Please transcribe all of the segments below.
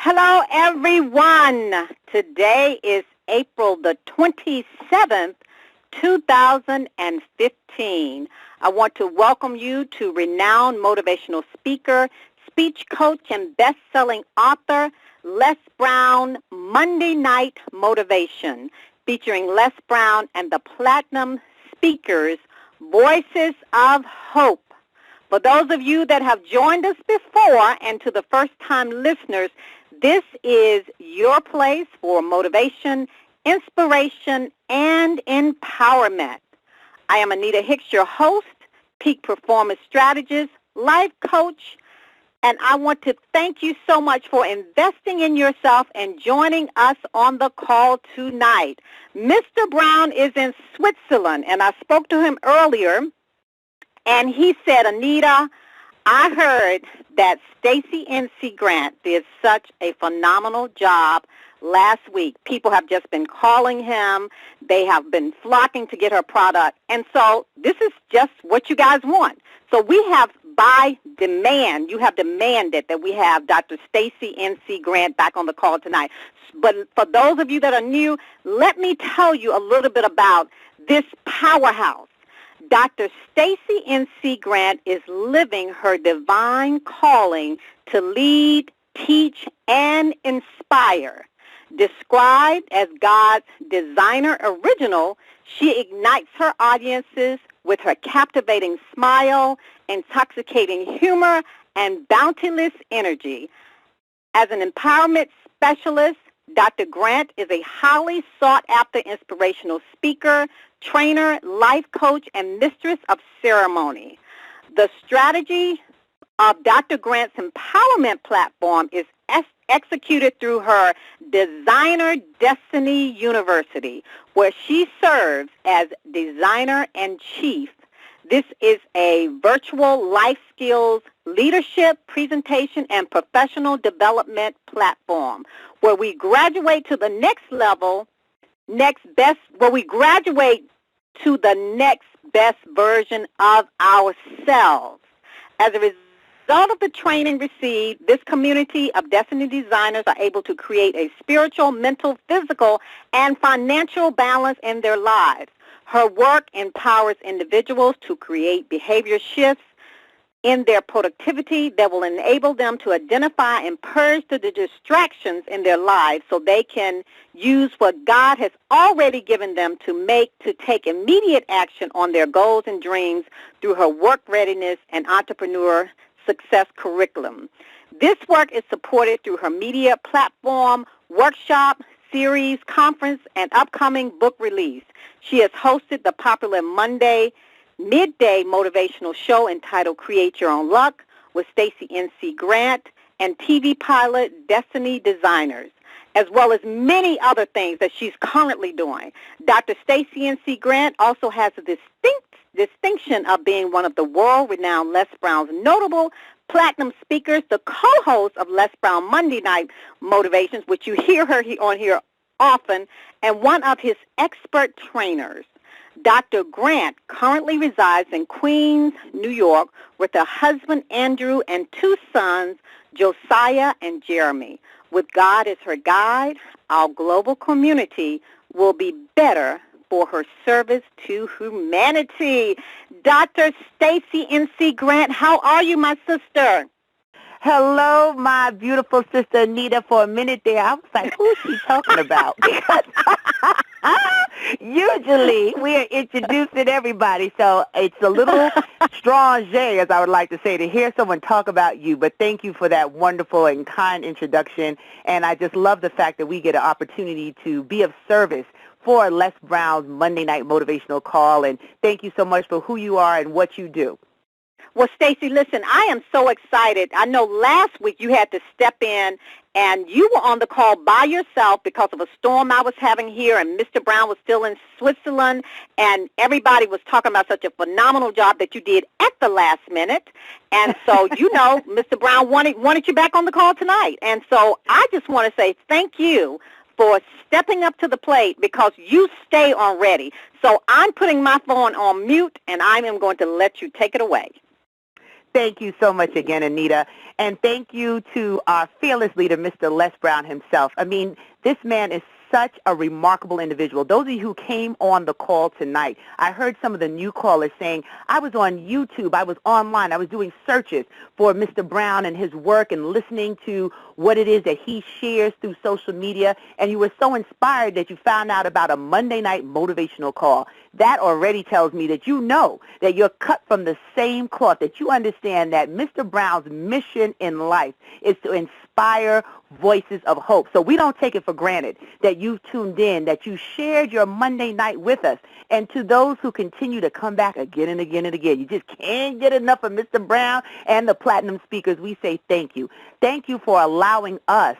Hello, everyone. Today is April the 27th, 2015. I want to welcome you to renowned motivational speaker, speech coach, and best-selling author, Les Brown, Monday Night Motivation, featuring Les Brown and the Platinum Speakers, Voices of Hope. For those of you that have joined us before and to the first-time listeners, this is your place for motivation, inspiration, and empowerment. I am Anita Hicks, your host, peak performance strategist, life coach, and I want to thank you so much for investing in yourself and joining us on the call tonight. Mr. Brown is in Switzerland, and I spoke to him earlier, and he said, Anita, I heard that Stacie NC Grant did such a phenomenal job last week. People have just been calling him. They have been flocking to get her product. And so this is just what you guys want. So we have, by demand, you have demanded that we have Dr. Stacie NC Grant back on the call tonight. But for those of you that are new, let me tell you a little bit about this powerhouse. Dr. Stacie NC Grant is living her divine calling to lead, teach, and inspire. Described as God's designer original, she ignites her audiences with her captivating smile, intoxicating humor, and boundless energy. As an empowerment specialist, Dr. Grant is a highly sought-after inspirational speaker, trainer, life coach, and mistress of ceremony. The strategy of Dr. Grant's empowerment platform is executed through her Designer Destiny University, where she serves as designer-in-chief. This is a virtual life skills, leadership, presentation, and professional development platform where we graduate to the next level, where we graduate to the next best version of ourselves. As a result of the training received, this community of destiny designers are able to create a spiritual, mental, physical, and financial balance in their lives. Her work empowers individuals to create behavior shifts in their productivity that will enable them to identify and purge the distractions in their lives so they can use what God has already given them to take immediate action on their goals and dreams through her work readiness and entrepreneur success curriculum. This work is supported through her media platform, workshop, series, conference, and upcoming book release. She has hosted the popular Monday midday motivational show entitled Create Your Own Luck with Stacie NC Grant and TV pilot Destiny Designers, as well as many other things that she's currently doing. Dr. Stacie NC Grant also has a distinction of being one of the world-renowned Les Brown's notable platinum speakers, the co-host of Les Brown Monday Night Motivations, which you hear her on here often, and one of his expert trainers. Dr. Grant currently resides in Queens, New York, with her husband, Andrew, and two sons, Josiah and Jeremy. With God as her guide, our global community will be better for her service to humanity. Dr. Stacie NC Grant, how are you, my sister? Hello, my beautiful sister Anita. For a minute there, I was like, who's she talking about? Because usually we are introducing everybody, so it's a little strange, as I would like to say, to hear someone talk about you. But thank you for that wonderful and kind introduction, and I just love the fact that we get an opportunity to be of service for Les Brown's Monday Night Motivational Call, and thank you so much for who you are and what you do. Well, Stacie, listen, I am so excited. I know last week you had to step in, and you were on the call by yourself because of a storm I was having here, and Mr. Brown was still in Switzerland, and everybody was talking about such a phenomenal job that you did at the last minute. And so, you know, Mr. Brown wanted you back on the call tonight. And so I just want to say thank you for stepping up to the plate because you stay on ready. So I'm putting my phone on mute, and I am going to let you take it away. Thank you so much again, Anita. And thank you to our fearless leader, Mr. Les Brown himself. I mean, this man is such a remarkable individual. Those of you who came on the call tonight, I heard some of the new callers saying, I was on YouTube, I was online, I was doing searches for Mr. Brown and his work and listening to what it is that he shares through social media, and you were so inspired that you found out about a Monday night motivational call. That already tells me that you know that you're cut from the same cloth, that you understand that Mr. Brown's mission in life is to inspire voices of hope. So we don't take it for granted that you've tuned in, that you shared your Monday night with us. And to those who continue to come back again and again and again, you just can't get enough of Mr. Brown and the Platinum Speakers, we say thank you. Thank you for allowing us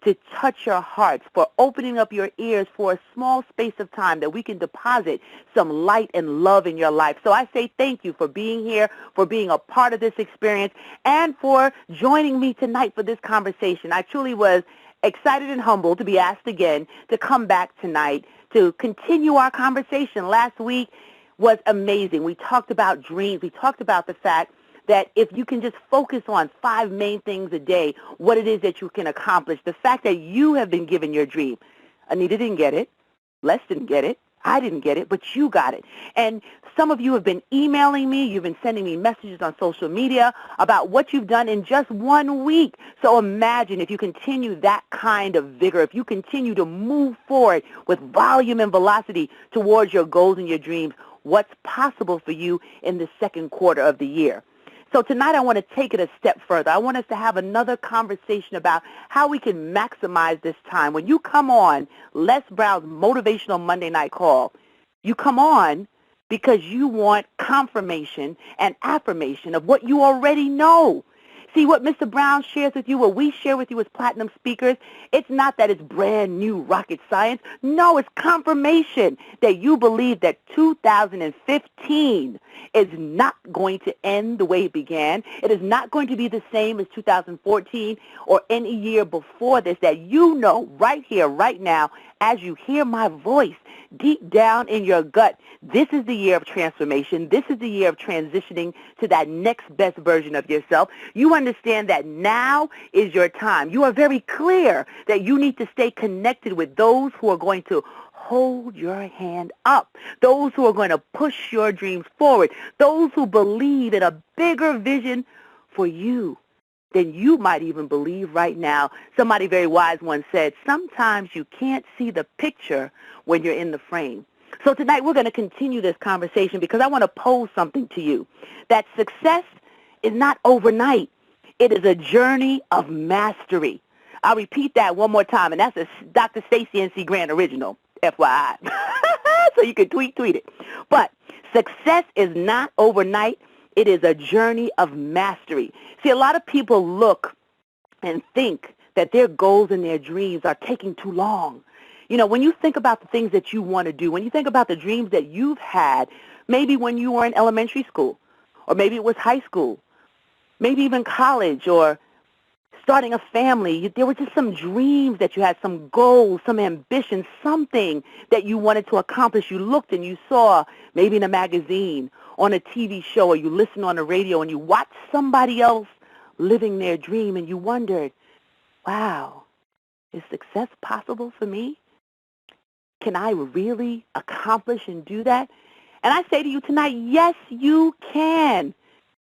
to touch your hearts, for opening up your ears for a small space of time that we can deposit some light and love in your life. So I say thank you for being here, for being a part of this experience, and for joining me tonight for this conversation. I truly was excited and humbled to be asked again to come back tonight to continue our conversation. Last week was amazing. We talked about dreams. We talked about the fact that if you can just focus on 5 main things a day, what it is that you can accomplish, the fact that you have been given your dream. Anita didn't get it. Les didn't get it. I didn't get it, but you got it. And some of you have been emailing me. You've been sending me messages on social media about what you've done in just 1 week. So imagine if you continue that kind of vigor, if you continue to move forward with volume and velocity towards your goals and your dreams, what's possible for you in the second quarter of the year. So tonight I want to take it a step further. I want us to have another conversation about how we can maximize this time. When you come on Les Brown's Motivational Monday Night Call, you come on because you want confirmation and affirmation of what you already know. See, what Mr. Brown shares with you, what we share with you as Platinum Speakers, it's not that it's brand new rocket science. No, it's confirmation that you believe that 2015 is not going to end the way it began. It is not going to be the same as 2014 or any year before this, that you know right here, right now, as you hear my voice deep down in your gut, this is the year of transformation. This is the year of transitioning to that next best version of yourself. You understand that now is your time. You are very clear that you need to stay connected with those who are going to hold your hand up, those who are going to push your dreams forward, those who believe in a bigger vision for you than you might even believe right now. Somebody very wise once said, sometimes you can't see the picture when you're in the frame. So tonight we're going to continue this conversation because I want to pose something to you, that success is not overnight. It is a journey of mastery. I'll repeat that one more time, and that's a Dr. Stacie N.C. Grant original, FYI. So you can tweet it. But success is not overnight. It is a journey of mastery. See, a lot of people look and think that their goals and their dreams are taking too long. You know, when you think about the things that you want to do, when you think about the dreams that you've had, maybe when you were in elementary school, or maybe it was high school, maybe even college, or starting a family, there were just some dreams that you had, some goals, some ambitions, something that you wanted to accomplish. You looked and you saw, maybe in a magazine, on a TV show, or you listened on the radio and you watched somebody else living their dream and you wondered, wow, is success possible for me? Can I really accomplish and do that? And I say to you tonight, yes, you can.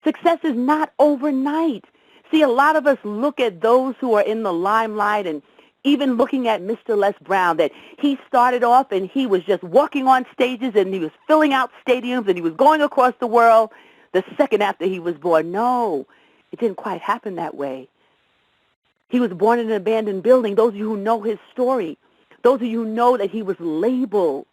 Success is not overnight. See, a lot of us look at those who are in the limelight, and even looking at Mr. Les Brown, that he started off and he was just walking on stages and he was filling out stadiums and he was going across the world the second after he was born. No, it didn't quite happen that way. He was born in an abandoned building. Those of you who know his story, those of you who know that he was labeled,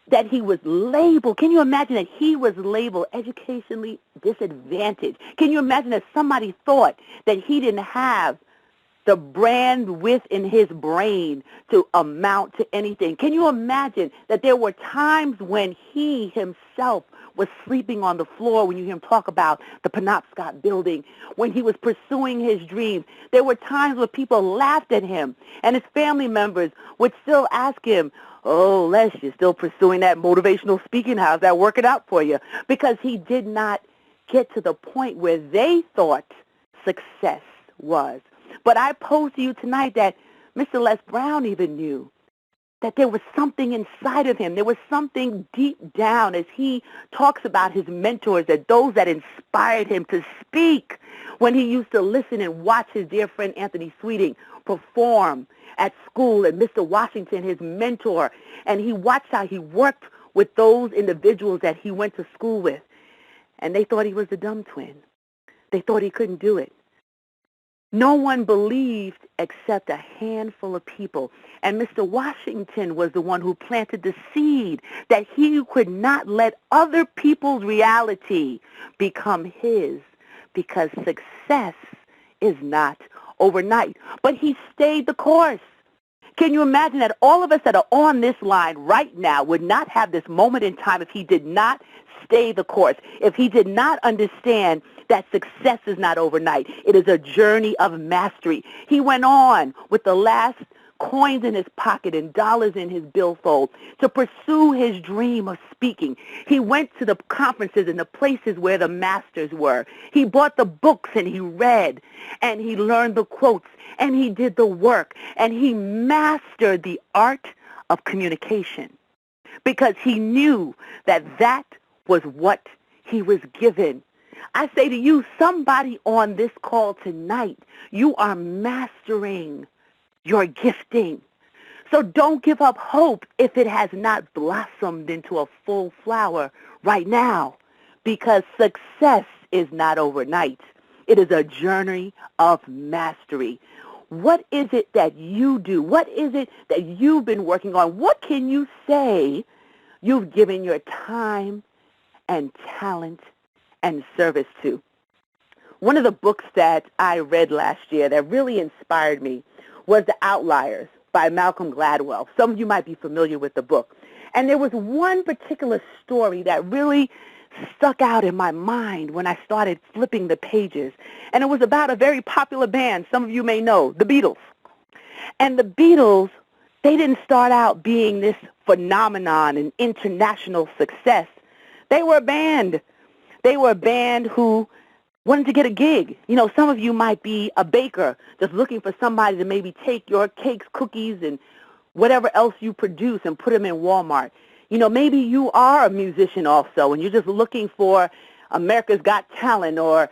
Can you imagine that he was labeled educationally disadvantaged? Can you imagine that somebody thought that he didn't have the bandwidth in his brain to amount to anything? Can you imagine that there were times when he himself was sleeping on the floor, when you hear him talk about the Penobscot building, when he was pursuing his dreams? There were times where people laughed at him, and his family members would still ask him, oh, Les, you're still pursuing that motivational speaking. How's that working out for you? Because he did not get to the point where they thought success was. But I pose to you tonight that Mr. Les Brown even knew that there was something inside of him. There was something deep down as he talks about his mentors, that those that inspired him to speak when he used to listen and watch his dear friend Anthony Sweeting perform at school, and Mr. Washington, his mentor, and he watched how he worked with those individuals that he went to school with. And they thought he was the dumb twin. They thought he couldn't do it. No one believed except a handful of people. And Mr. Washington was the one who planted the seed that he could not let other people's reality become his, because success is not overnight. But he stayed the course. Can you imagine that all of us that are on this line right now would not have this moment in time if he did not stay the course, if he did not understand that success is not overnight. It is a journey of mastery. He went on with the last coins in his pocket and dollars in his billfold to pursue his dream of speaking. He went to the conferences and the places where the masters were. He bought the books and he read, and he learned the quotes, and he did the work, and he mastered the art of communication because he knew that that was what he was given. I say to you, somebody on this call tonight, you are mastering your gifting. So don't give up hope if it has not blossomed into a full flower right now, because success is not overnight. It is a journey of mastery. What is it that you do? What is it that you've been working on? What can you say you've given your time and talent and service to? One of the books that I read last year that really inspired me was The Outliers by Malcolm Gladwell. Some of you might be familiar with the book. And there was one particular story that really stuck out in my mind when I started flipping the pages. And it was about a very popular band, some of you may know, the Beatles. And the Beatles, they didn't start out being this phenomenon and international success. They were a band. They were a band who wanted to get a gig. You know, some of you might be a baker just looking for somebody to maybe take your cakes, cookies, and whatever else you produce and put them in Walmart. You know, maybe you are a musician also, and you're just looking for America's Got Talent or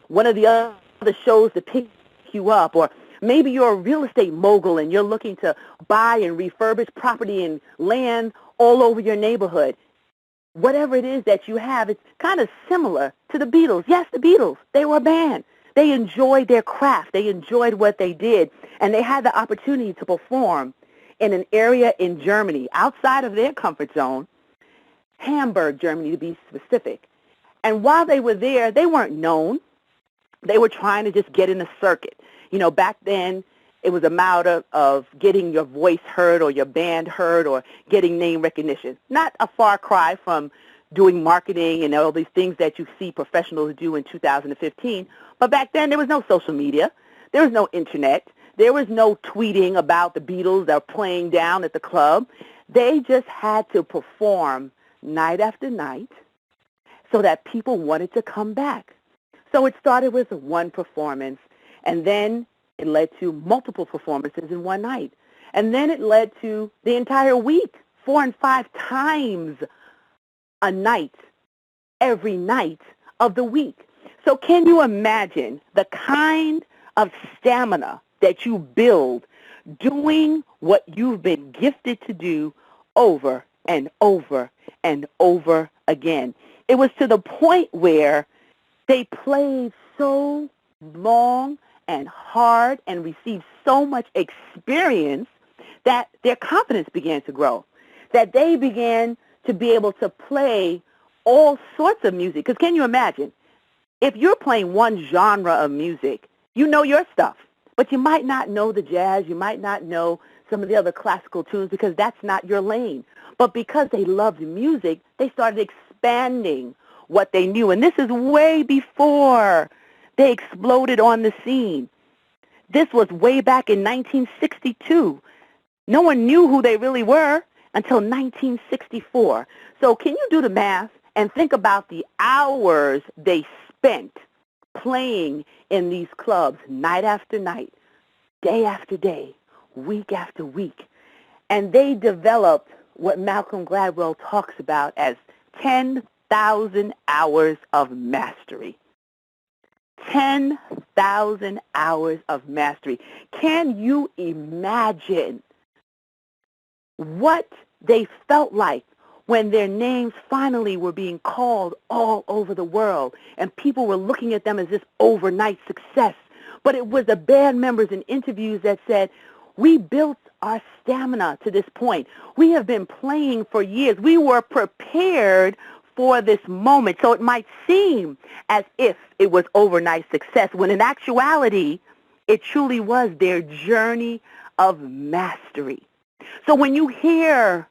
one of the other shows to pick you up. Or maybe you're a real estate mogul and you're looking to buy and refurbish property and land all over your neighborhood. Whatever it is that you have, it's kind of similar to the Beatles. Yes, the Beatles, they were a band. They enjoyed their craft. They enjoyed what they did, and they had the opportunity to perform in an area in Germany outside of their comfort zone, Hamburg, Germany to be specific. And while they were there, they weren't known. They were trying to just get in the circuit. You know, back then, it was a matter of getting your voice heard or your band heard or getting name recognition. Not a far cry from doing marketing and all these things that you see professionals do in 2015. But back then, there was no social media. There was no internet. There was no tweeting about the Beatles that were playing down at the club. They just had to perform night after night so that people wanted to come back. So it started with one performance, and then it led to multiple performances in one night. And then it led to the entire week, 4 and 5 times a night, every night of the week. So can you imagine the kind of stamina that you build doing what you've been gifted to do over and over and over again? It was to the point where they played so long and hard and received so much experience that their confidence began to grow, that they began to be able to play all sorts of music. Because can you imagine, if you're playing one genre of music, you know your stuff, but you might not know the jazz, you might not know some of the other classical tunes because that's not your lane. But because they loved music, they started expanding what they knew. And this is way before they exploded on the scene. This was way back in 1962. No one knew who they really were until 1964. So can you do the math and think about the hours they spent playing in these clubs night after night, day after day, week after week. And they developed what Malcolm Gladwell talks about as 10,000 hours of mastery. 10,000 hours of mastery. Can you imagine what they felt like when their names finally were being called all over the world and people were looking at them as this overnight success? But it was the band members in interviews that said, we built our stamina to this point. We have been playing for years. We were prepared for this moment. So it might seem as if it was overnight success, when in actuality, it truly was their journey of mastery. So when you hear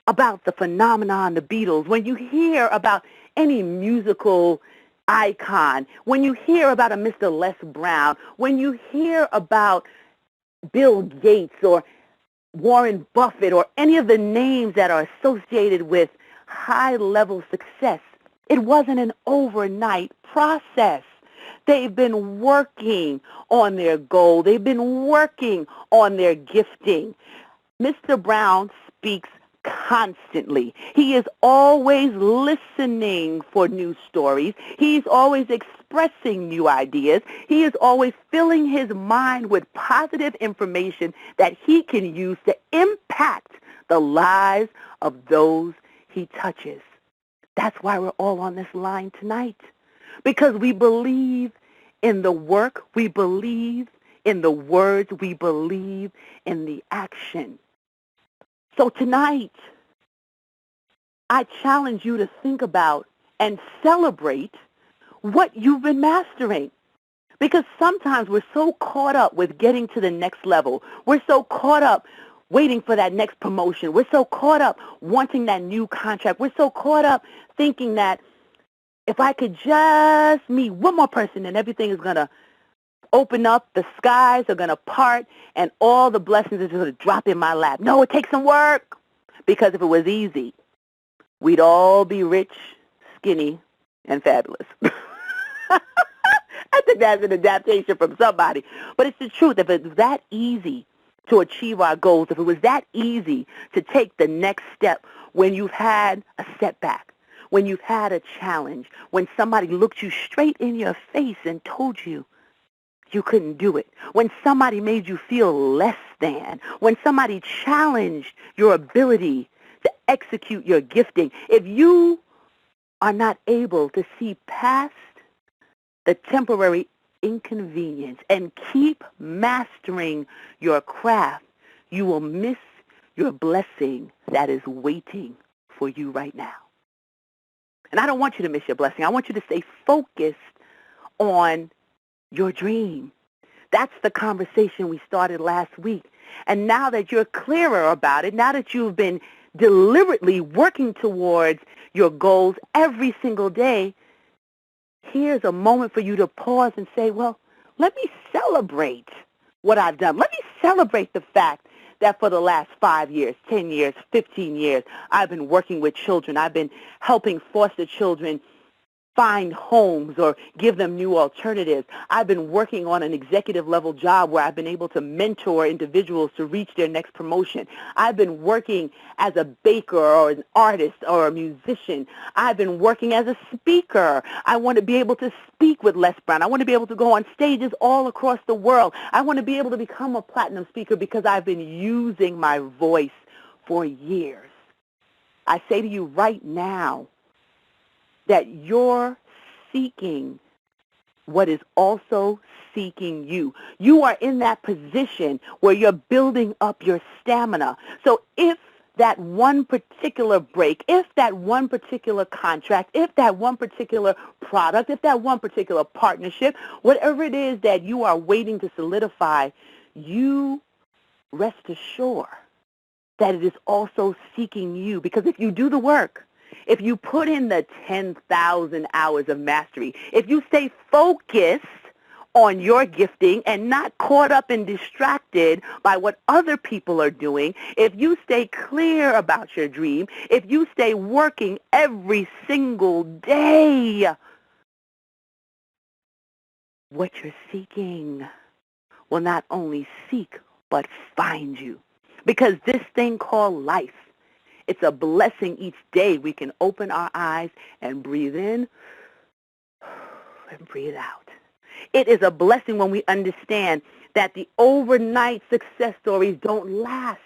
about the phenomenon, the Beatles, when you hear about any musical icon, when you hear about a Mr. Les Brown, when you hear about Bill Gates or Warren Buffett or any of the names that are associated with high-level success, it wasn't an overnight process. They've been working on their goal. They've been working on their gifting. Mr. Brown speaks constantly. He is always listening for new stories. He's always expressing new ideas. He is always filling his mind with positive information that he can use to impact the lives of those he touches. That's why we're all on this line tonight, because we believe in the work, we believe in the words, we believe in the action. So tonight, I challenge you to think about and celebrate what you've been mastering. Because sometimes we're so caught up with getting to the next level. We're so caught up waiting for that next promotion. We're so caught up wanting that new contract. We're so caught up thinking that if I could just meet one more person, then everything is going to open up, the skies are going to part, and all the blessings are going to drop in my lap. No, it takes some work, because if it was easy, we'd all be rich, skinny, and fabulous. I think that's an adaptation from somebody. But it's the truth. If it was that easy to achieve our goals, if it was that easy to take the next step when you've had a setback, when you've had a challenge, when somebody looked you straight in your face and told you you couldn't do it, when somebody made you feel less than, when somebody challenged your ability to execute your gifting, if you are not able to see past the temporary inconvenience and keep mastering your craft, you will miss your blessing that is waiting for you right now. And I don't want you to miss your blessing. I want you to stay focused on your dream. That's the conversation we started last week. And now that you're clearer about it, now that you've been deliberately working towards your goals every single day, here's a moment for you to pause and say, well, let me celebrate what I've done. Let me celebrate the fact that for the last 5 years, 10 years, 15 years, I've been working with children. I've been helping foster children find homes or give them new alternatives. I've been working on an executive level job where I've been able to mentor individuals to reach their next promotion. I've been working as a baker or an artist or a musician. I've been working as a speaker. I want to be able to speak with Les Brown. I want to be able to go on stages all across the world. I want to be able to become a platinum speaker because I've been using my voice for years. I say to you right now, that you're seeking what is also seeking you. You are in that position where you're building up your stamina. So if that one particular break, if that one particular contract, if that one particular product, if that one particular partnership, whatever it is that you are waiting to solidify, you rest assured that it is also seeking you. Because if you do the work, if you put in the 10,000 hours of mastery, if you stay focused on your gifting and not caught up and distracted by what other people are doing, if you stay clear about your dream, if you stay working every single day what you're seeking will not only seek, but find you. Because this thing called life, it's a blessing each day we can open our eyes and breathe in and breathe out. It is a blessing when we understand that the overnight success stories don't last.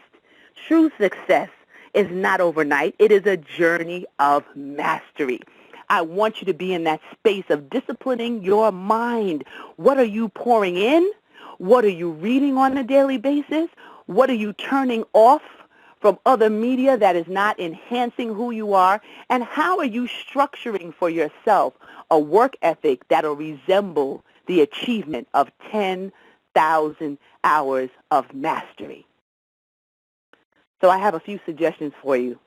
True success is not overnight. It is a journey of mastery. I want you to be in that space of disciplining your mind. What are you pouring in? What are you reading on a daily basis? What are you turning off from other media that is not enhancing who you are? And how are you structuring for yourself a work ethic that will resemble the achievement of 10,000 hours of mastery? So I have a few suggestions for you.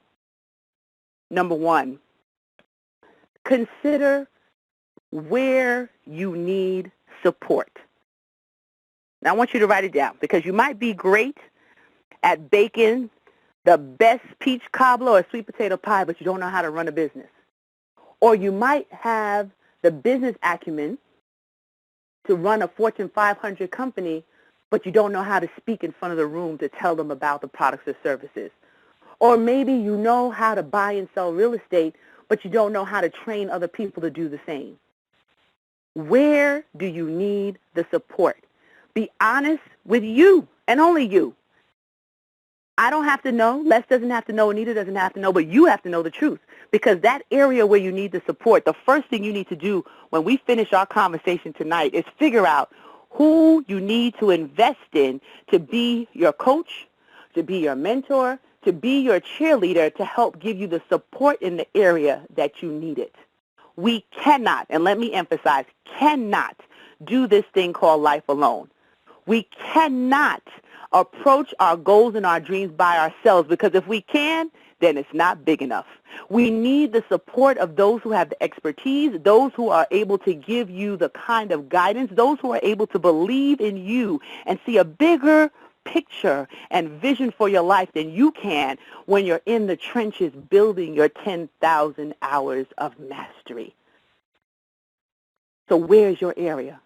Number one, consider where you need support. Now I want you to write it down, because you might be great at baking the best peach cobbler or sweet potato pie, but you don't know how to run a business. Or you might have the business acumen to run a Fortune 500 company, but you don't know how to speak in front of the room to tell them about the products or services. Or maybe you know how to buy and sell real estate, but you don't know how to train other people to do the same. Where do you need the support? Be honest with you and only you. I don't have to know, Les doesn't have to know, Anita doesn't have to know, but you have to know the truth. Because that area where you need the support, the first thing you need to do when we finish our conversation tonight is figure out who you need to invest in to be your coach, to be your mentor, to be your cheerleader, to help give you the support in the area that you need it. We cannot, and let me emphasize, cannot do this thing called life alone. We cannot approach our goals and our dreams by ourselves, because if we can, then it's not big enough. We need the support of those who have the expertise, those who are able to give you the kind of guidance, those who are able to believe in you and see a bigger picture and vision for your life than you can when you're in the trenches building your 10,000 hours of mastery. So where's your area?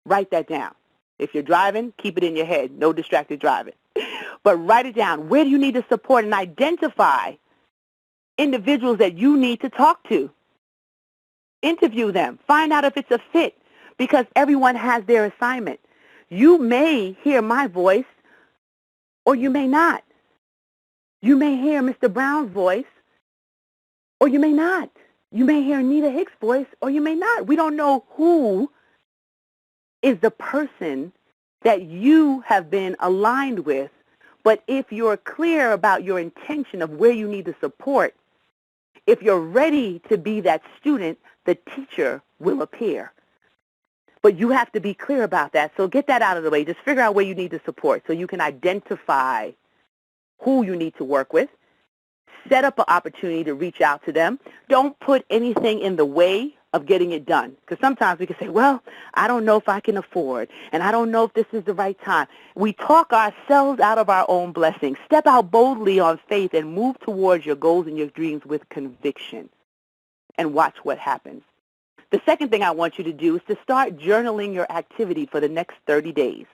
Write that down. If you're driving, keep it in your head. No distracted driving. But write it down. Where do you need the support? And identify individuals that you need to talk to. Interview them. Find out if it's a fit, because everyone has their assignment. You may hear my voice, or you may not. You may hear Mr. Brown's voice, or you may not. You may hear Anita Hicks' voice, or you may not. We don't know who is the person that you have been aligned with, but if you're clear about your intention of where you need the support, if you're ready to be that student, the teacher will appear. But you have to be clear about that. So get that out of the way. Just figure out where you need the support so you can identify who you need to work with. Set up an opportunity to reach out to them. Don't put anything in the way of getting it done. Because sometimes we can say, well, I don't know if I can afford, and I don't know if this is the right time. We talk ourselves out of our own blessings. Step out boldly on faith and move towards your goals and your dreams with conviction, and watch what happens. The second thing I want you to do is to start journaling your activity for the next 30 days.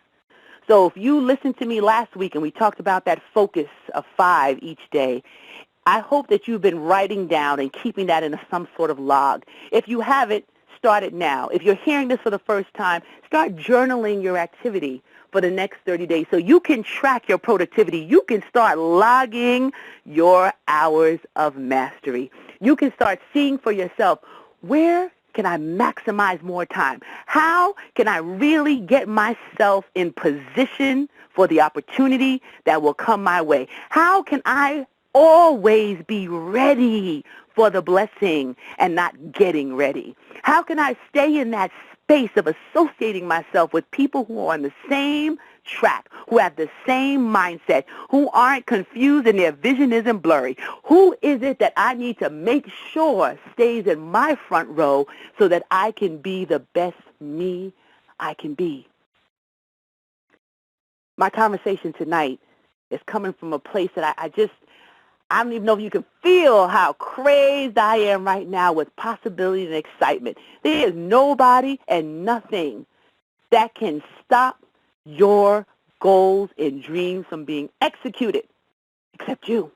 So if you listened to me last week and we talked about that focus of 5 each day, I hope that you've been writing down and keeping that in some sort of log. If you haven't, start it now. If you're hearing this for the first time, start journaling your activity for the next 30 days so you can track your productivity. You can start logging your hours of mastery. You can start seeing for yourself, where can I maximize more time? How can I really get myself in position for the opportunity that will come my way? How can I always be ready for the blessing and not getting ready? How can I stay in that space of associating myself with people who are on the same track, who have the same mindset, who aren't confused and their vision isn't blurry? Who is it that I need to make sure stays in my front row so that I can be the best me I can be? My conversation tonight is coming from a place that I don't even know if you can feel how crazed I am right now with possibility and excitement. There is nobody and nothing that can stop your goals and dreams from being executed, except you.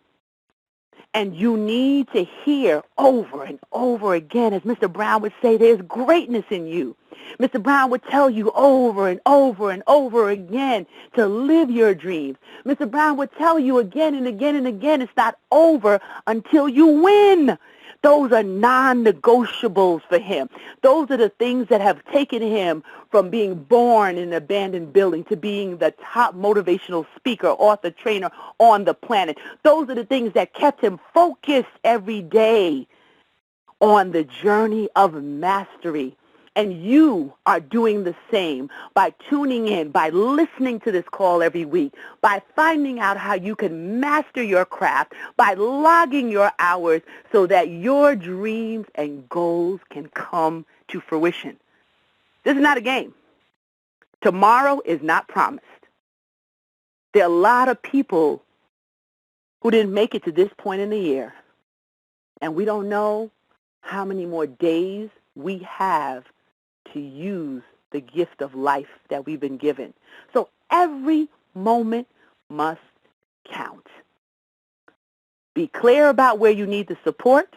And you need to hear over and over again, as Mr. Brown would say, there's greatness in you. Mr. Brown would tell you over and over and over again to live your dreams. Mr. Brown would tell you again and again and again, it's not over until you win. Those are non-negotiables for him. Those are the things that have taken him from being born in an abandoned building to being the top motivational speaker, author, trainer on the planet. Those are the things that kept him focused every day on the journey of mastery. And you are doing the same by tuning in, by listening to this call every week, by finding out how you can master your craft, by logging your hours so that your dreams and goals can come to fruition. This is not a game. Tomorrow is not promised. There are a lot of people who didn't make it to this point in the year, and we don't know how many more days we have to use the gift of life that we've been given. So every moment must count. Be clear about where you need the support.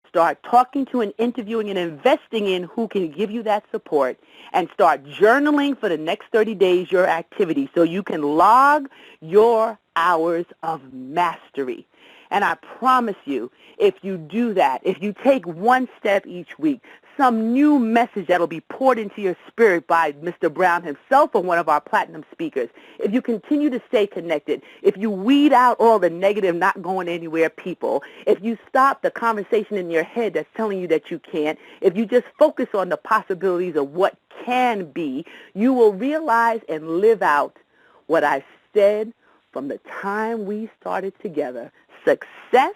Start talking to and interviewing and investing in who can give you that support, and start journaling for the next 30 days your activity so you can log your hours of mastery. And I promise you, if you do that, if you take one step each week, some new message that will be poured into your spirit by Mr. Brown himself or one of our platinum speakers, if you continue to stay connected, if you weed out all the negative, not going anywhere people, if you stop the conversation in your head that's telling you that you can't, if you just focus on the possibilities of what can be, you will realize and live out what I said from the time we started together. Success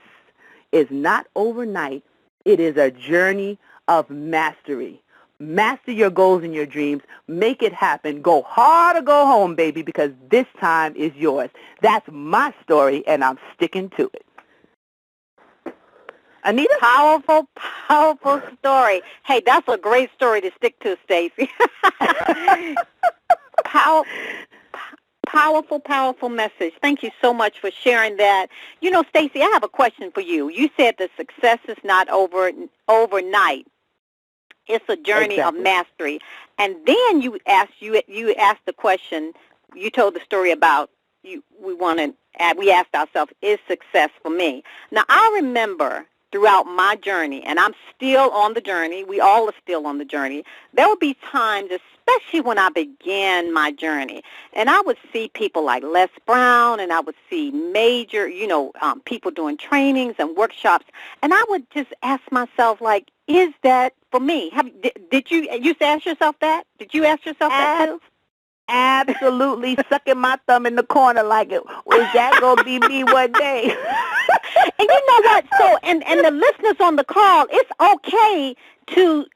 is not overnight. It is a journey of mastery. Master your goals and your dreams. Make it happen. Go hard or go home, baby, because this time is yours. That's my story, and I'm sticking to it. Anita? Powerful, powerful story. Hey, that's a great story to stick to, Stacie. Powerful, powerful message. Thank you so much for sharing that. You know, Stacie, I have a question for you. You said the success is not overnight. It's a journey of mastery. And then you asked the question. You told the story about we asked ourselves, is success for me? Now, I remember throughout my journey, and I'm still on the journey, we all are still on the journey, there would be times, especially when I began my journey, and I would see people like Les Brown, and I would see major, people doing trainings and workshops, and I would just ask myself, like, is that for me? Did you used to ask yourself that? Did you ask yourself that too? Absolutely, sucking my thumb in the corner like, is that going to be me one day? And you know what? So, and the listeners on the call, it's okay to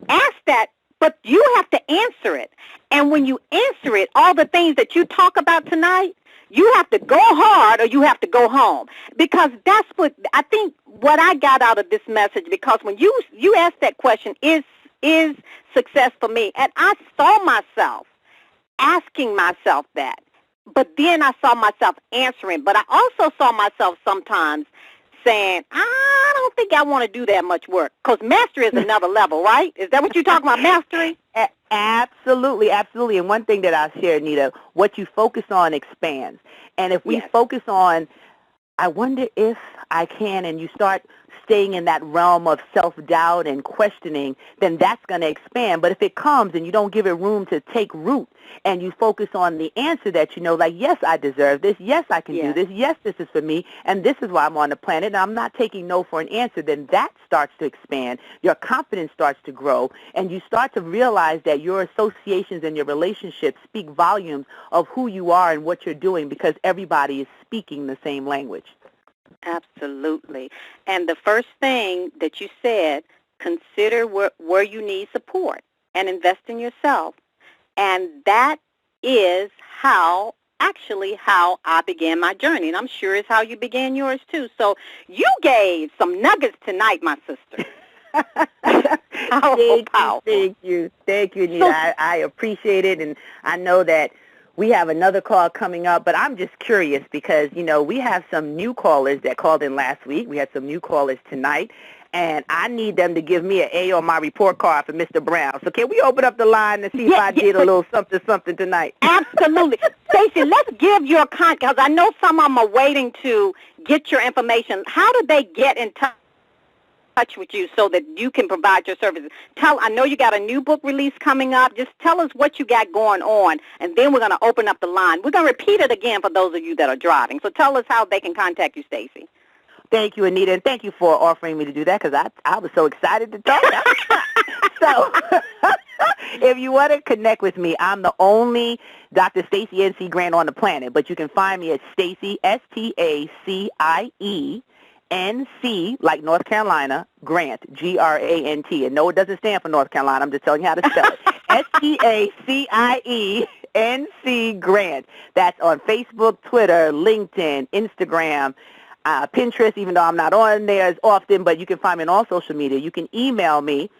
ask that, but you have to answer it. And when you answer it, all the things that you talk about tonight, you have to go hard or you have to go home. Because that's what I think what I got out of this message, because when you asked that question, is success for me? And I saw myself asking myself that. But then I saw myself answering. But I also saw myself sometimes saying, I don't think I want to do that much work. Because mastery is another level, right? Is that what you're talking about, mastery? Absolutely, absolutely. And one thing that I'll share, Nita, what you focus on expands. And if we focus on, I wonder if I can, and you start staying in that realm of self-doubt and questioning, then that's going to expand. But if it comes and you don't give it room to take root and you focus on the answer that you know, like, yes, I deserve this, yes, I can do this, yes, this is for me, and this is why I'm on the planet, and I'm not taking no for an answer, then that starts to expand. Your confidence starts to grow, and you start to realize that your associations and your relationships speak volumes of who you are and what you're doing, because everybody is speaking the same language. Absolutely. And the first thing that you said, consider where you need support and invest in yourself. And that is how I began my journey. And I'm sure it's how you began yours, too. So you gave some nuggets tonight, my sister. Powerful. Thank you, Anita. I appreciate it, and I know that we have another call coming up, but I'm just curious because, we have some new callers that called in last week. We had some new callers tonight, and I need them to give me an A on my report card for Mr. Brown. So can we open up the line and see if I did a little something tonight? Absolutely. Stacie, let's give your contact, because I know some of them are waiting to get your information. How do they get in touch with you so that you can provide your services? I know you got a new book release coming up. Just tell us what you got going on, and then we're going to open up the line. We're going to repeat it again for those of you that are driving. So tell us how they can contact you, Stacie. Thank you, Anita, and thank you for offering me to do that because I was so excited to talk. So if you want to connect with me, I'm the only Dr. Stacie N.C. Grant on the planet, but you can find me at Stacie, Stacie, N.C., like North Carolina, Grant, Grant. And no, it doesn't stand for North Carolina. I'm just telling you how to spell it. Stacie, N.C. Grant. That's on Facebook, Twitter, LinkedIn, Instagram, Pinterest, even though I'm not on there as often, but you can find me on all social media. You can email me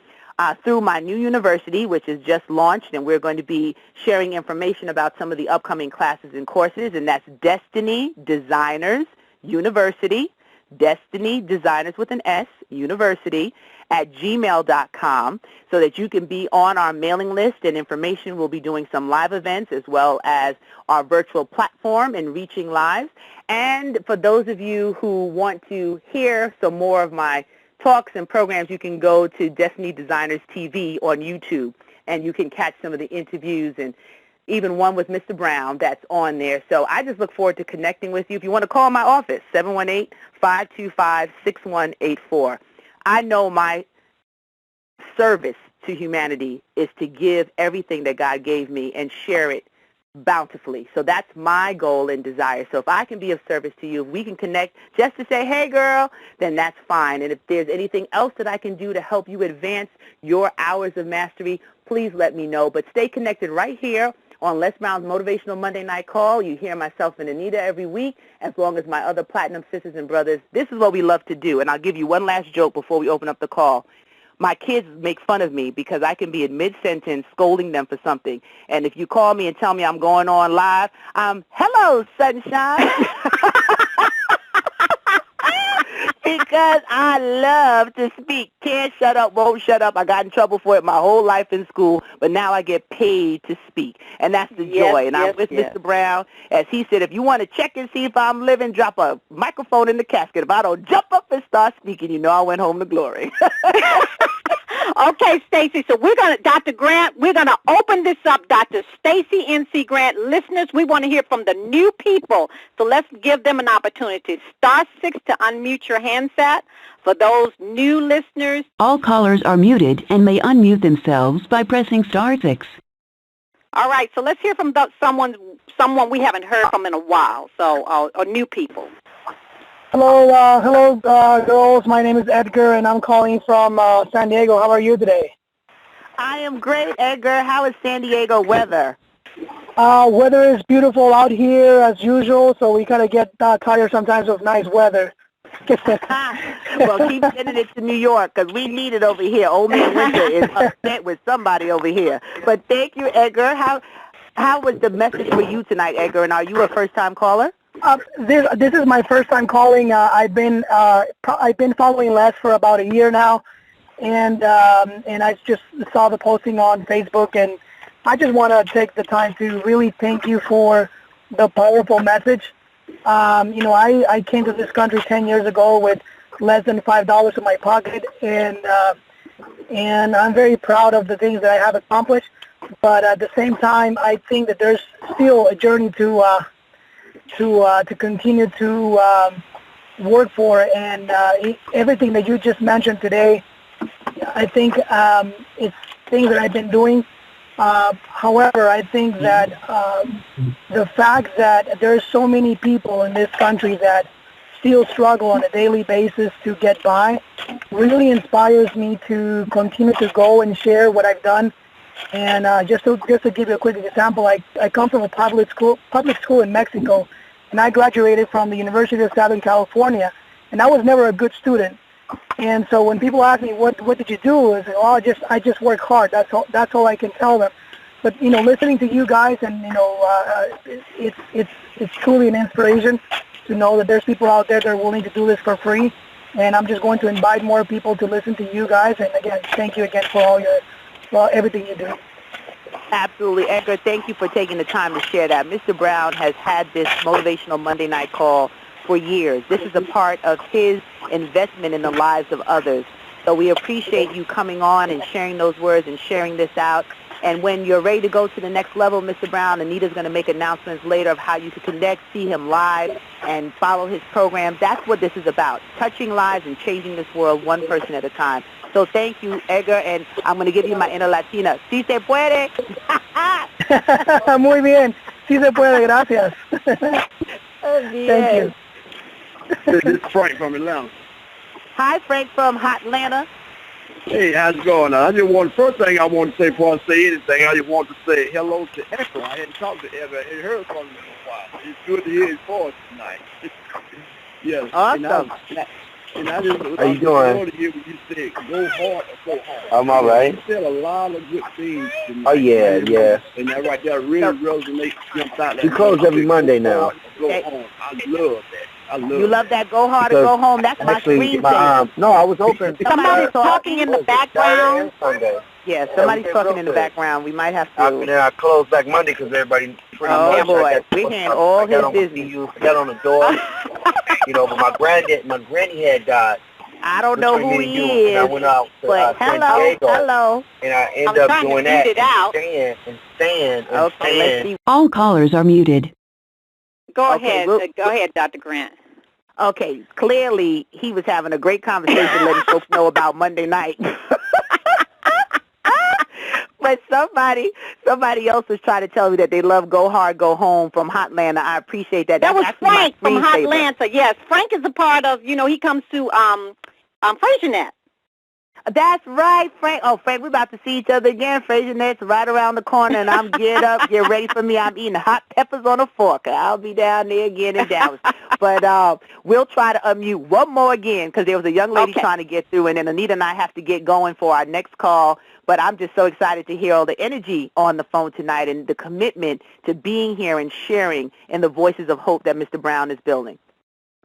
through my new university, which is just launched, and we're going to be sharing information about some of the upcoming classes and courses, and that's Destiny Designers University, Destiny Designers with an S, University, at gmail.com, so that you can be on our mailing list, and information. We'll be doing some live events as well as our virtual platform and reaching lives. And for those of you who want to hear some more of my talks and programs, you can go to Destiny Designers TV on YouTube, and you can catch some of the interviews and even one with Mr. Brown that's on there. So I just look forward to connecting with you. If you want to call my office, 718-525-6184. I know my service to humanity is to give everything that God gave me and share it bountifully. So that's my goal and desire. So if I can be of service to you, if we can connect just to say, hey, girl, then that's fine. And if there's anything else that I can do to help you advance your hours of mastery, please let me know. But stay connected right here on Les Brown's Motivational Monday Night Call. You hear myself and Anita every week, as long as my other platinum sisters and brothers. This is what we love to do. And I'll give you one last joke before we open up the call. My kids make fun of me because I can be in mid-sentence scolding them for something. And if you call me and tell me I'm going on live, hello, sunshine. Because I love to speak. Can't shut up, won't shut up. I got in trouble for it my whole life in school, but now I get paid to speak. And that's the joy. And I'm with Mr. Brown. As he said, if you want to check and see if I'm living, drop a microphone in the casket. If I don't jump up and start speaking, you know I went home to glory. Okay, Stacie, so Dr. Grant, we're going to open this up. Dr. Stacie N.C. Grant, listeners, we want to hear from the new people. So let's give them an opportunity. *6 to unmute your handset for those new listeners. All callers are muted and may unmute themselves by pressing *6. All right, so let's hear from someone we haven't heard from in a while, so or new people. Hello, girls. My name is Edgar, and I'm calling from San Diego. How are you today? I am great, Edgar. How is San Diego weather? Weather is beautiful out here as usual, so we kind of get tired sometimes of nice weather. Well, keep sending it to New York because we need it over here. Old Man Winter is upset with somebody over here. But thank you, Edgar. How was the message for you tonight, Edgar? And are you a first-time caller? This is my first time calling. I've been following Les for about a year now, and I just saw the posting on Facebook, and I just want to take the time to really thank you for the powerful message. I came to this country 10 years ago with less than $5 in my pocket, and I'm very proud of the things that I have accomplished. But at the same time, I think that there's still a journey to continue to work for, and everything that you just mentioned today, I think it's things that I've been doing. However, I think that the fact that there's so many people in this country that still struggle on a daily basis to get by really inspires me to continue to go and share what I've done. And just to give you a quick example, I come from a public school in Mexico, and I graduated from the University of Southern California, and I was never a good student. And so when people ask me, what did you do? I say, oh, I just work hard. That's all I can tell them. But, listening to you guys and, it's truly an inspiration to know that there's people out there that are willing to do this for free. And I'm just going to invite more people to listen to you guys. And again, thank you again for everything you do. Absolutely. Edgar, thank you for taking the time to share that. Mr. Brown has had this motivational Monday night call for years. This is a part of his investment in the lives of others. So we appreciate you coming on and sharing those words and sharing this out. And when you're ready to go to the next level, Mr. Brown, Anita's going to make announcements later of how you can connect, see him live, and follow his program. That's what this is about, touching lives and changing this world one person at a time. So thank you, Edgar, and I'm going to give you my inner Latina. Si se puede. Muy bien. Si se puede, gracias. Thank you. This is Frank from Atlanta. Hi, Frank from Atlanta. Hey, how's it going? First thing I want to say before I say anything, I just want to say hello to Edgar. I hadn't talked to Edgar. I hadn't heard from him in a while. It's good to hear his voice tonight. Yes. Awesome. And I just, how you doing? I to hear what you said, go hard or go home. I'm all right. You said a lot of good things tonight. Oh, yeah. And that right there really resonates. We close every Monday now. Go home. I love that. You love that go hard or go home? That's my screensaver. No, I was hoping. Somebody's talking in the background. Yeah, somebody's talking in the background. We might have to. I close back Monday because everybody pretty much. Oh, boy. We handle all his business. I got on the door. But my granny had died. I don't know who he is, I went out to, but hello. And I ended up doing that and staying. Let's see. All callers are muted. Go ahead, Dr. Grant. Okay, clearly he was having a great conversation letting folks know about Monday night. But somebody else was trying to tell me that they love Go Hard, Go Home from Hotlanta. I appreciate that. That was Frank from Hotlanta. Yes, Frank is a part of, he comes to FraserNet. That's right, Frank. Oh, Frank, we're about to see each other again. FraserNet's right around the corner, and I'm geared up. Get ready for me. I'm eating hot peppers on a fork. I'll be down there again in Dallas. But we'll try to unmute one more again because there was a young lady trying to get through, and then Anita and I have to get going for our next call. But I'm just so excited to hear all the energy on the phone tonight and the commitment to being here and sharing in the voices of hope that Mr. Brown is building.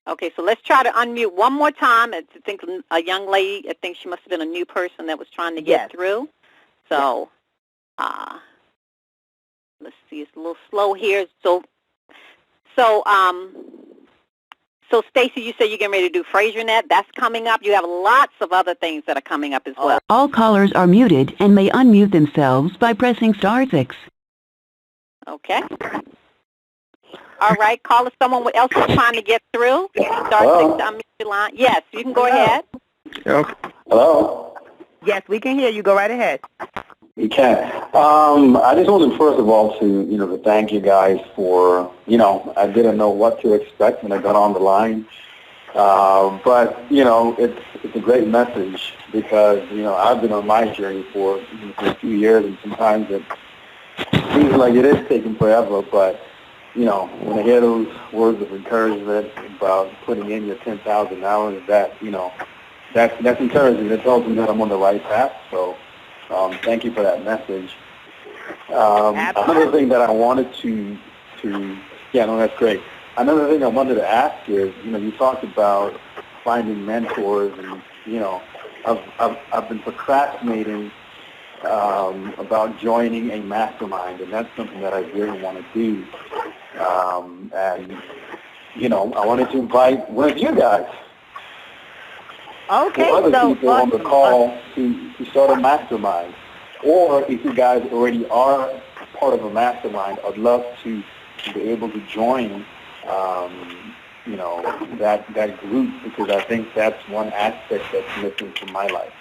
Okay, so let's try to unmute one more time. I think a young lady, I think she must have been a new person that was trying to get through. So let's see, it's a little slow here. So Stacie, you said you're getting ready to do FraserNet. That's coming up. You have lots of other things that are coming up as well. All callers are muted and may unmute themselves by pressing *6. Okay. All right, call if someone else is trying to get through. *6 to unmute your line. Yes, you can go ahead. Hello? Yes, we can hear you. Go right ahead. You can. I just wanted, first of all, to thank you guys for, I didn't know what to expect when I got on the line. But, it's a great message because, I've been on my journey for a few years, and sometimes it seems like it is taking forever, but when I hear those words of encouragement about putting in your 10,000 hours, that's encouraging. It tells me that I'm on the right path. So thank you for that message. Another thing that I wanted that's great. Another thing I wanted to ask is, you talked about finding mentors, and I've been procrastinating about joining a mastermind, and that's something that I really want to do. And I wanted to invite one of you guys. Okay, or other people on the call to start a mastermind. Or if you guys already are part of a mastermind, I'd love to be able to join that group, because I think that's one aspect that's missing from my life.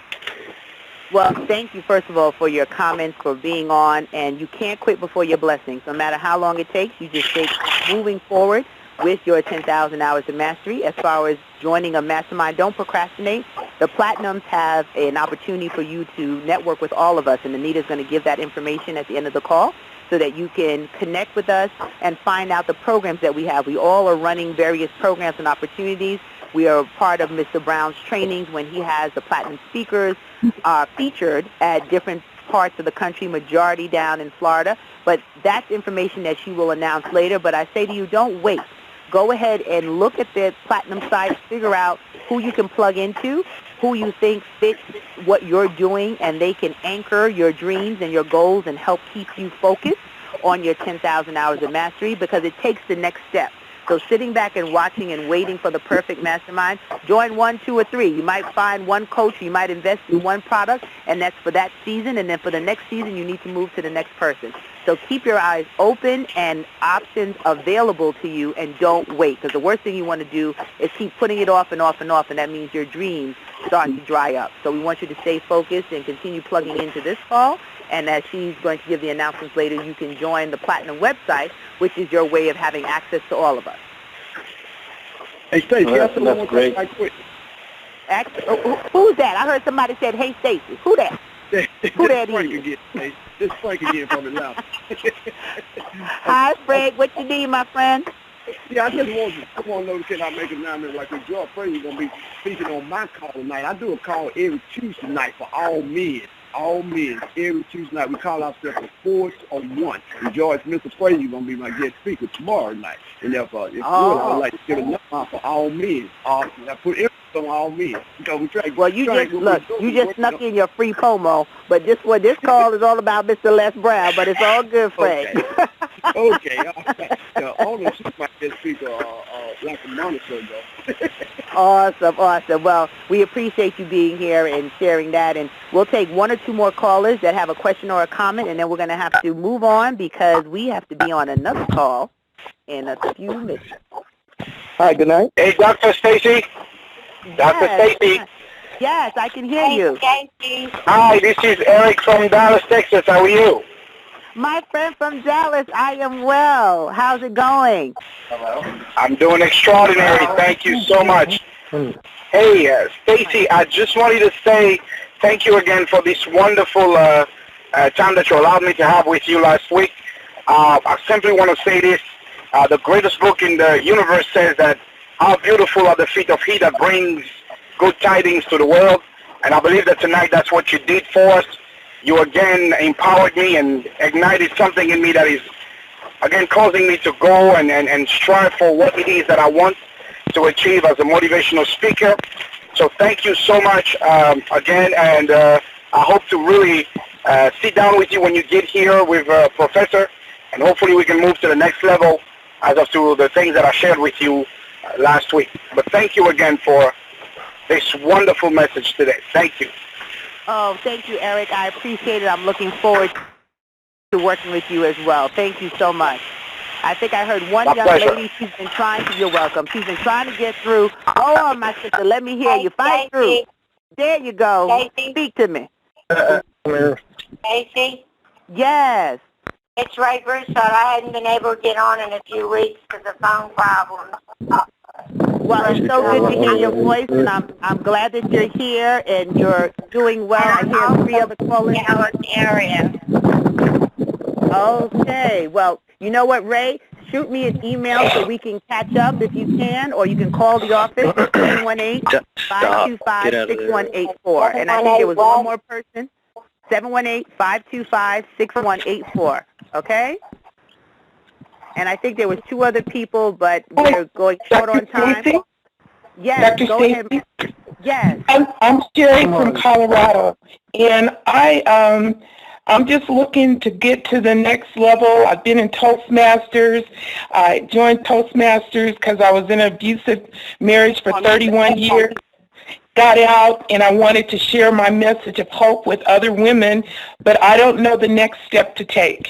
Well, thank you, first of all, for your comments, for being on, and you can't quit before your blessings. No matter how long it takes, you just keep moving forward with your 10,000 hours of mastery. As far as joining a mastermind, don't procrastinate. The Platinums have an opportunity for you to network with all of us, and Anita's going to give that information at the end of the call so that you can connect with us and find out the programs that we have. We all are running various programs and opportunities. We are a part of Mr. Brown's trainings when he has the platinum speakers featured at different parts of the country, majority down in Florida. But that's information that she will announce later. But I say to you, don't wait. Go ahead and look at the platinum site, figure out who you can plug into, who you think fits what you're doing, and they can anchor your dreams and your goals and help keep you focused on your 10,000 hours of mastery, because it takes the next step. So sitting back and watching and waiting for the perfect mastermind, join 1, 2, or 3. You might find one coach, you might invest in one product, and that's for that season, and then for the next season you need to move to the next person. So keep your eyes open and options available to you, and don't wait, because the worst thing you want to do is keep putting it off and off and off, and that means your dreams start to dry up. So we want you to stay focused and continue plugging into this call. And as she's going to give the announcements later, you can join the Platinum website, which is your way of having access to all of us. Hey, Stacie, that's great. Right quick. Who's that? I heard somebody said, "Hey, Stacie." Who that? Who that Frank is? again, Stacie. This Frank again from Atlanta. Hi, Frank. What you need, my friend? Yeah, I just want to know, can I make an announcement like this? Joy Fraser going to be speaking on my call tonight. I do a call every Tuesday night for all men. All men, every Tuesday night. We call ourselves a Force of One. And George, Mr. Fraser, you're going to be my guest speaker tomorrow night. And if you would, I would like to give a number for all men. I put everything on all men. Because we try, well, you just snuck in your free promo, but this call is all about Mr. Les Brown, but it's all good, Frank. Okay. All right. Only she might get speaker like a month or so ago. Awesome. Well, we appreciate you being here and sharing that, and we'll take 1 or 2 more callers that have a question or a comment, and then we're going to have to move on because we have to be on another call in a few minutes. Hi, good night. Hey, Dr. Stacie. Dr. Stacie. Yes, I can hear you. Hi, this is Eric from Dallas, Texas. How are you? My friend from Dallas, I am well. How's it going? Hello. I'm doing extraordinary. Thank you so much. Hey, Stacie, I just wanted to say thank you again for this wonderful time that you allowed me to have with you last week. I simply want to say this. The greatest book in the universe says that how beautiful are the feet of he that brings good tidings to the world. And I believe that tonight that's what you did for us. You again empowered me and ignited something in me that is, again, causing me to go and strive for what it is that I want to achieve as a motivational speaker. So thank you so much again, and I hope to really sit down with you when you get here with Professor, and hopefully we can move to the next level as of to the things that I shared with you last week. But thank you again for this wonderful message today. Thank you. Oh, thank you, Eric. I appreciate it. I'm looking forward to working with you as well. Thank you so much. I think I heard one young lady, she's been trying to, you're welcome, she's been trying to get through. Hold on, my sister, let me hear you. Fight through. There you go. Speak to me. Stacie? Yes. It's Ray Broussard. I hadn't been able to get on in a few weeks because of phone problems. Well, it's so good to hear your voice, and I'm glad that you're here and you're doing well. I hear 3 other callers. Area. Okay. Well, you know what, Ray? Shoot me an email so we can catch up if you can, or you can call the office at 718-525-6184. And I think there was one more person, 718-525-6184. Okay? And I think there was 2 other people, but we're going short on time. Yes, Dr. go ahead. Yes. I'm Sherry from Colorado, and I'm just looking to get to the next level. I've been in Toastmasters. I joined Toastmasters because I was in an abusive marriage for 31 years. Got out, and I wanted to share my message of hope with other women, but I don't know the next step to take.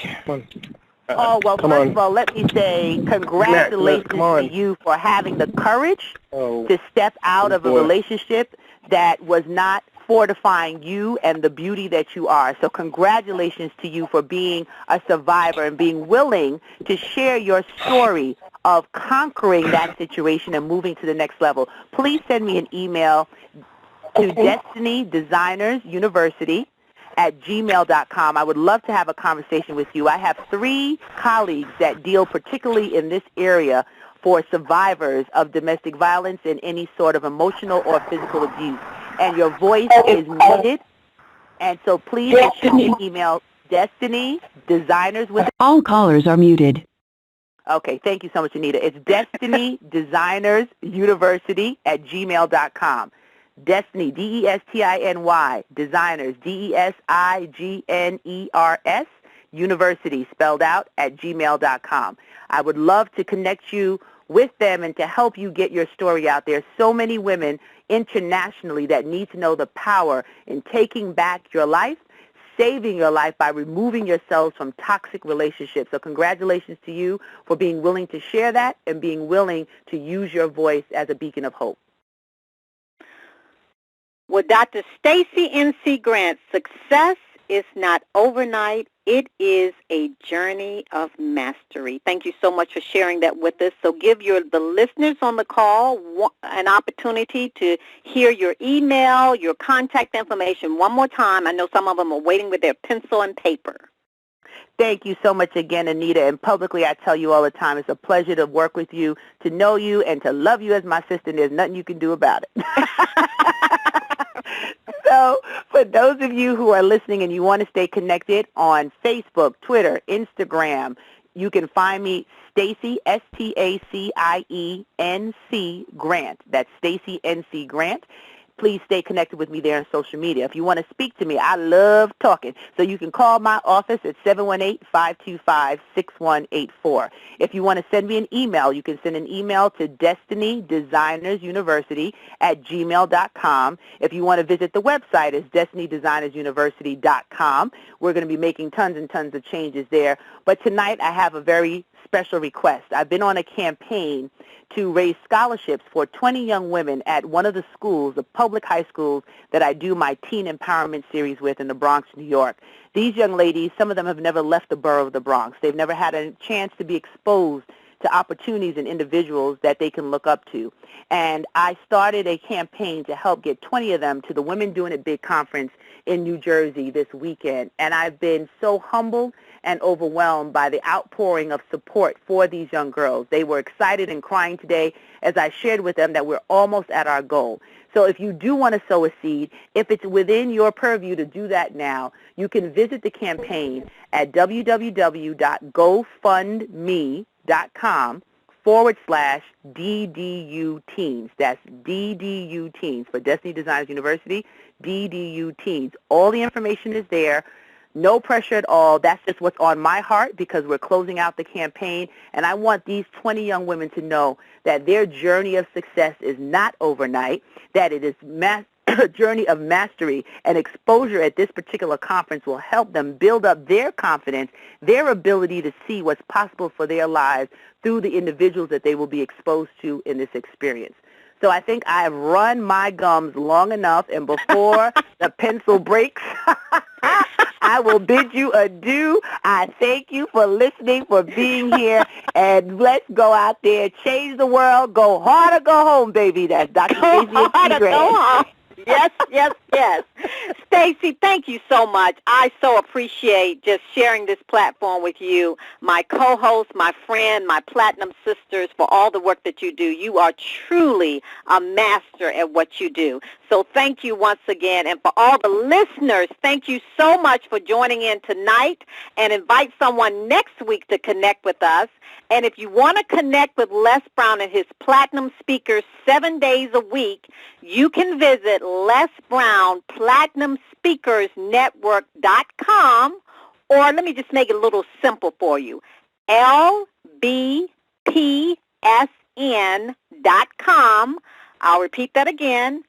Oh, well, first of all, let me say congratulations to you for having the courage to step out of a relationship that was not fortifying you and the beauty that you are. So congratulations to you for being a survivor and being willing to share your story of conquering that situation and moving to the next level. Please send me an email to destinydesignersuniversity@gmail.com. I would love to have a conversation with you. I have 3 colleagues that deal particularly in this area for survivors of domestic violence and any sort of emotional or physical abuse. And your voice is needed. And so please email Destiny Designers with... All callers are muted. Okay, thank you so much, Anita. It's Destiny Designers University at gmail.com. Destiny, D-E-S-T-I-N-Y, Designers, D-E-S-I-G-N-E-R-S, University, spelled out, at gmail.com. I would love to connect you with them and to help you get your story out there. So many women internationally that need to know the power in taking back your life, saving your life by removing yourselves from toxic relationships. So congratulations to you for being willing to share that and being willing to use your voice as a beacon of hope. Well, Dr. Stacie N.C. Grant, success is not overnight. It is a journey of mastery. Thank you so much for sharing that with us. So give the listeners on the call an opportunity to hear your email, your contact information one more time. I know some of them are waiting with their pencil and paper. Thank you so much again, Anita. And publicly, I tell you all the time, it's a pleasure to work with you, to know you, and to love you as my sister, and there's nothing you can do about it. So for those of you who are listening and you want to stay connected on Facebook, Twitter, Instagram, you can find me, Stacie, S-T-A-C-I-E-N-C Grant. That's Stacie N.C. Grant. Please stay connected with me there on social media. If you want to speak to me, I love talking. So you can call my office at 718-525-6184. If you want to send me an email, you can send an email to destinydesignersuniversity at gmail.com. If you want to visit the website, it's destinydesignersuniversity.com. We're going to be making tons and tons of changes there. But tonight I have a very special request. I've been on a campaign to raise scholarships for 20 young women at one of the schools, the public high schools that I do my teen empowerment series with in the Bronx, New York. These young ladies, some of them have never left the borough of the Bronx. They've never had a chance to be exposed to opportunities and individuals that they can look up to. And I started a campaign to help get 20 of them to the Women Doing It Big conference in New Jersey this weekend. And I've been so humbled and overwhelmed by the outpouring of support for these young girls. They were excited and crying today as I shared with them that we're almost at our goal. So if you do want to sow a seed, if it's within your purview to do that now, you can visit the campaign at www.gofundme.com/DDU Teens. That's DDU Teens for Destiny Designers University, DDU Teens. All the information is there. No pressure at all. That's just what's on my heart because we're closing out the campaign, and I want these 20 young women to know that their journey of success is not overnight, that it is a journey of mastery, and exposure at this particular conference will help them build up their confidence, their ability to see what's possible for their lives through the individuals that they will be exposed to in this experience. So I think I've run my gums long enough, and before the pencil breaks, I will bid you adieu. I thank you for listening, for being here, and let's go out there, change the world, go hard or go home, baby. That's Dr. Stacie N.C. Grant. Yes, yes, yes. Stacie, thank you so much. I so appreciate just sharing this platform with you, my co-host, my friend, my platinum sisters, for all the work that you do. You are truly a master at what you do. So thank you once again. And for all the listeners, thank you so much for joining in tonight, and invite someone next week to connect with us. And if you want to connect with Les Brown and his platinum speakers 7 days a week, you can visit Les Brown PlatinumSpeakersNetwork.com, or let me just make it a little simple for you, LBPSN.com. I'll repeat that again,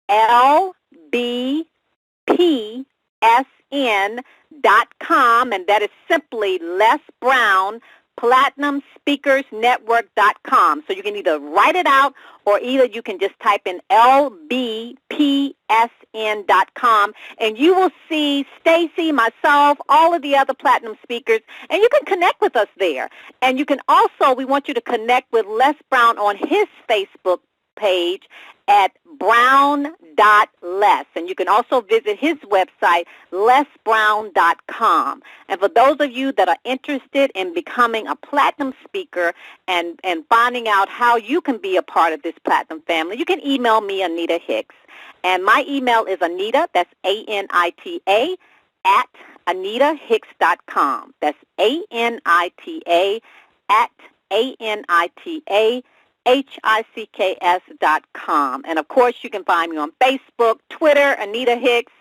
LBPSN.com, and that is simply Les Brown PlatinumSpeakersNetwork.com. So you can either write it out, or either you can just type in LBPSN.com, and you will see Stacie, myself, all of the other platinum speakers, and you can connect with us there. And you can also, we want you to connect with Les Brown on his Facebook page at lesbrown.les. And you can also visit his website, lesbrown.com. And for those of you that are interested in becoming a platinum speaker and finding out how you can be a part of this platinum family, you can email me, Anita Hicks. And my email is Anita, that's ANITA, at AnitaHicks.com. That's ANITA at ANITAHICKS.com. And, of course, you can find me on Facebook, Twitter, Anita Hicks.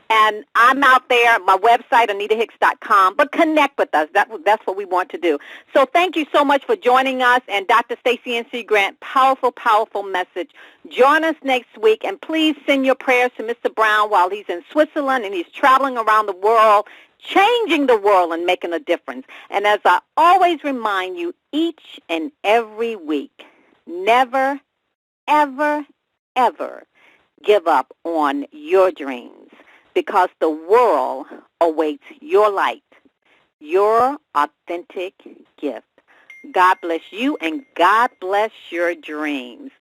And I'm out there, my website, AnitaHicks.com. But connect with us. That's what we want to do. So thank you so much for joining us. And Dr. Stacie N.C. Grant, powerful, powerful message. Join us next week. And please send your prayers to Mr. Brown while he's in Switzerland and he's traveling around the world, changing the world and making a difference. And as I always remind you each and every week, never, ever, ever give up on your dreams, because the world awaits your light, your authentic gift. God bless you, and God bless your dreams.